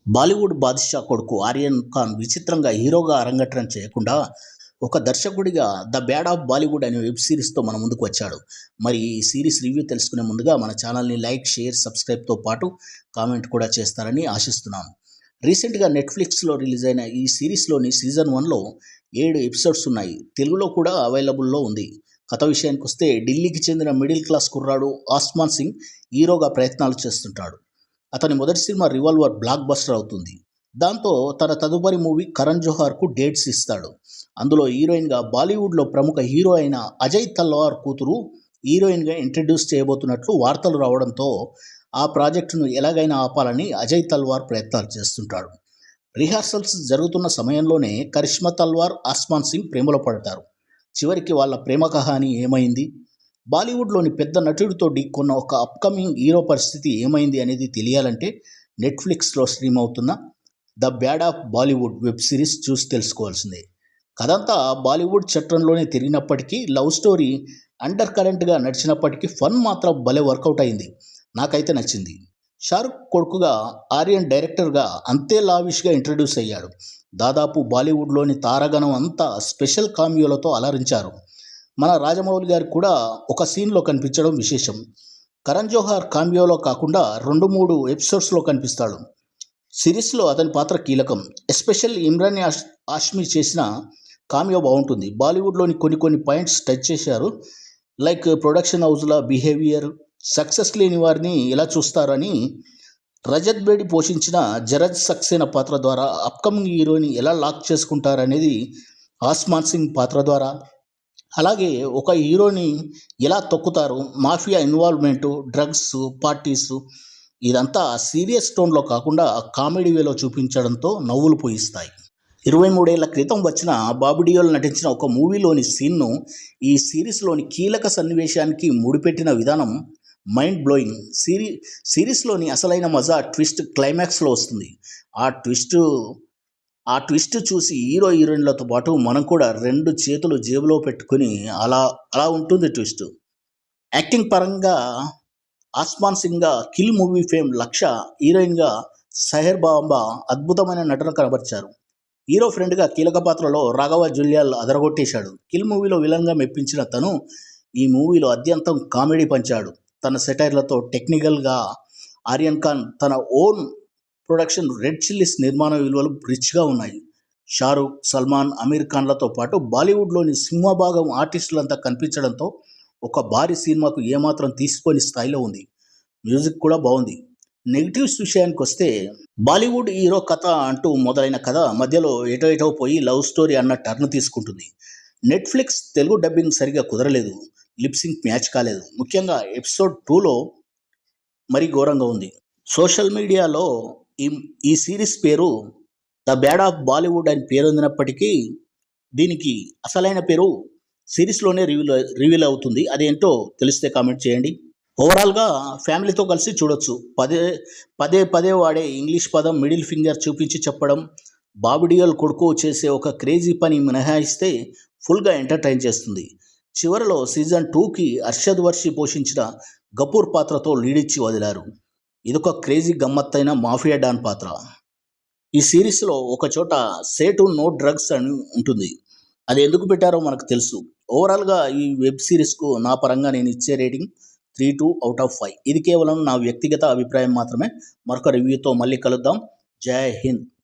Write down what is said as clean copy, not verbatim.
బాలీవుడ్ బాద్‌షా కొడుకు 'ఆర్యన్ ఖాన్' విచిత్రంగా హీరోగా అరంగేట్రం చేయకుండా, ఒక దర్శకుడిగా 'ద బ్యాడ్ ఆఫ్ బాలీవుడ్' అనే వెబ్ సిరీస్‌తో మన ముందుకు వచ్చాడు. మరి ఈ సీరీస్ రివ్యూ తెలుసుకునే ముందుగా మన ఛానల్‌ని లైక్, షేర్, సబ్‌స్క్రైబ్‌తో పాటు కామెంట్ కూడా చేస్తారని ఆశిస్తున్నాను. రీసెంట్‌గా నెట్‌ఫ్లిక్స్‌లో రిలీజ్ అయిన ఈ సీరీస్‌లోని సీజన్ 1లో 7 ఎపిసోడ్స్ ఉన్నాయి. తెలుగులో కూడా అవైలబుల్‌లో ఉంది. కథ విషయానికొస్తే ఢిల్లీకి చెందిన మిడిల్ క్లాస్ కుర్రాడు ఆస్మాన్ సింగ్ హీరోగా ప్రయత్నాలు చేస్తుంటాడు. అతని మొదటి సినిమా 'రివాల్వర్' బ్లాక్ బస్టర్ అవుతుంది. దాంతో తన తదుపరి మూవీ 'కరణ్ జోహార్'కు డేట్స్ ఇస్తాడు. అందులో హీరోయిన్‌గా బాలీవుడ్‌లో ప్రముఖ హీరో అయిన అజయ్ తల్వార్ కూతురు హీరోయిన్‌గా ఇంట్రడ్యూస్ చేయబోతున్నట్లు వార్తలు రావడంతో ఆ ప్రాజెక్టును ఎలాగైనా ఆపాలని అజయ్ తల్వార్ ప్రయత్నాలు చేస్తుంటాడు. రిహార్సల్స్ జరుగుతున్న సమయంలోనే కరిష్మా తల్వార్, ఆస్మాన్ సింగ్ ప్రేమలో పడతారు. చివరికి వాళ్ళ ప్రేమ కహాని ఏమైంది? బాలీవుడ్‌లోని పెద్ద నటుడితో ఢీకొన్న ఒక అప్‌కమింగ్ హీరో పరిస్థితి ఏమైంది అనేది తెలియాలంటే నెట్‌ఫ్లిక్స్‌లో స్ట్రీమ్ అవుతున్న 'the bad of Bollywood' web series చూసి తెలుసుకోవాల్సిందే. కథంతా బాలీవుడ్ చట్రంలోనే తిరిగినప్పటికీ లవ్ స్టోరీ అండర్ కరెంట్‌గా నడిచినప్పటికీ ఫన్ మాత్రం భలే వర్కౌట్ అయింది. నాకైతే నచ్చింది. షారుఖ్ కొడుకుగా ఆర్యన్ డైరెక్టర్‌గా అంతే లావిష్‌గా ఇంట్రడ్యూస్ అయ్యాడు. దాదాపు బాలీవుడ్‌లోని తారాగణం అంతా స్పెషల్ కామియోలతో అలరించారు. మన రాజమౌళి గారు కూడా ఒక సీన్‌లో కనిపించడం విశేషం. కరణ్ జోహార్ కామియోలో కాకుండా 2, 3 ఎపిసోడ్స్‌లో కనిపిస్తాడు. సిరీస్‌లో అతని పాత్ర కీలకం. ఎస్పెషల్లీ ఇమ్రాన్ హాష్మి చేసిన కామియో బావుంటుంది. బాలీవుడ్‌లోని కొన్ని పాయింట్స్ టచ్ చేశారు. లైక్ ప్రొడక్షన్ హౌస్‌ల బిహేవియర్, సక్సెస్ లేని వారిని ఎలా చూస్తారని రజత్ బేడి పోషించిన జరజ్ సక్సేనా పాత్ర ద్వారా అప్‌కమింగ్ హీరోని ఎలా లాక్ చేసుకుంటారనేది ఆస్మాన్ సింగ్ పాత్ర ద్వారా, అలాగే ఒక హీరోని ఎలా తొక్కుతారు, మాఫియా ఇన్వాల్వ్‌మెంటు, డ్రగ్స్, పార్టీసు ఇదంతా సీరియస్ టోన్‌లో కాకుండా కామెడీ వేలో చూపించడంతో నవ్వులు పూయిస్తాయి. 23 ఏళ్ల క్రితం వచ్చిన బాబీ డియోల్ నటించిన ఒక మూవీలోని సీన్‌ను ఈ సీరీస్‌లోని కీలక సన్నివేశానికి ముడిపెట్టిన విధానం మైండ్ బ్లోయింగ్. సిరీస్‌లోని అసలైన మజా ట్విస్ట్ క్లైమాక్స్‌లో వస్తుంది. ఆ ట్విస్ట్ చూసి హీరో, హీరోయిన్లతో పాటు మనం కూడా 2 చేతులు జేబులో పెట్టుకొని అలా ఉంటుంది ట్విస్ట్. యాక్టింగ్ పరంగా ఆస్మాన్ సింగ్‌గా 'కిల్' మూవీ ఫేమ్ లక్ష, హీరోయిన్‌గా సెహర్ బాంబా అద్భుతమైన నటన కనబరిచారు. హీరో ఫ్రెండ్‌గా కీలక పాత్రలో రాఘవ జుల్యాల్ అదరగొట్టేశాడు. 'కిల్' మూవీలో విలన్‌గా మెప్పించిన తను ఈ మూవీలో అద్యంతం కామెడీ పంచాడు. తన సెటైర్లతో టెక్నికల్‌గా ఆర్యన్ ఖాన్ తన ఓన్ ప్రొడక్షన్ 'రెడ్ చిల్లీస్' నిర్మాణ విలువలు రిచ్‌గా ఉన్నాయి. షారూఖ్, సల్మాన్, అమీర్ ఖాన్‌లతో పాటు బాలీవుడ్‌లోని సింహభాగం ఆర్టిస్టులంతా కనిపించడంతో ఒక భారీ సినిమాకు ఏమాత్రం తీసిపోని స్థాయిలో ఉంది. మ్యూజిక్ కూడా బావుంది. నెగెటివ్స్ విషయానికొస్తే బాలీవుడ్ హీరో కథ అంటూ మొదలైన కథ మధ్యలో ఎటో పోయి లవ్ స్టోరీ అన్న టర్న్ తీసుకుంటుంది. నెట్‌ఫ్లిక్స్ తెలుగు డబ్బింగ్ సరిగ్గా కుదరలేదు. లిప్ సింక్ మ్యాచ్ కాలేదు. ముఖ్యంగా ఎపిసోడ్ 2లో మరీ ఘోరంగా ఉంది. సోషల్ మీడియాలో ఈ ఈ సీరీస్ పేరు 'ద బ్యాడ్ ఆఫ్ బాలీవుడ్' అని పేరొందినప్పటికీ దీనికి అసలైన పేరు సిరీస్‌లోనే రివీల్ అవుతుంది. అదేంటో తెలిస్తే కామెంట్ చేయండి. ఓవరాల్‌గా ఫ్యామిలీతో కలిసి చూడొచ్చు. పదే వాడే ఇంగ్లీష్ పదం మిడిల్ ఫింగర్ చూపించి చెప్పడం, బాబీ డియోల్ కొడుకు చేసే ఒక క్రేజీ పని మినహాయిస్తే ఫుల్‌గా ఎంటర్‌టైన్ చేస్తుంది. చివరలో సీజన్ 2కి అర్షద్ వర్షి పోషించిన గఫూర్ పాత్రతో లీడిచ్చి వదిలారు. ఇదొక క్రేజీ గమ్మత్తైన మాఫియా డాన్ పాత్ర. ఈ సిరీస్‌లో ఒకచోట సే టు నో డ్రగ్స్ అని ఉంటుంది. అది ఎందుకు పెట్టారో మనకు తెలుసు. ఓవరాల్‌గా ఈ వెబ్ సిరీస్‌కు నా పరంగా నేను ఇచ్చే రేటింగ్ 3/2/5. ఇది కేవలం నా వ్యక్తిగత అభిప్రాయం మాత్రమే. మరొక రివ్యూతో మళ్ళీ కలుద్దాం. జై హింద్.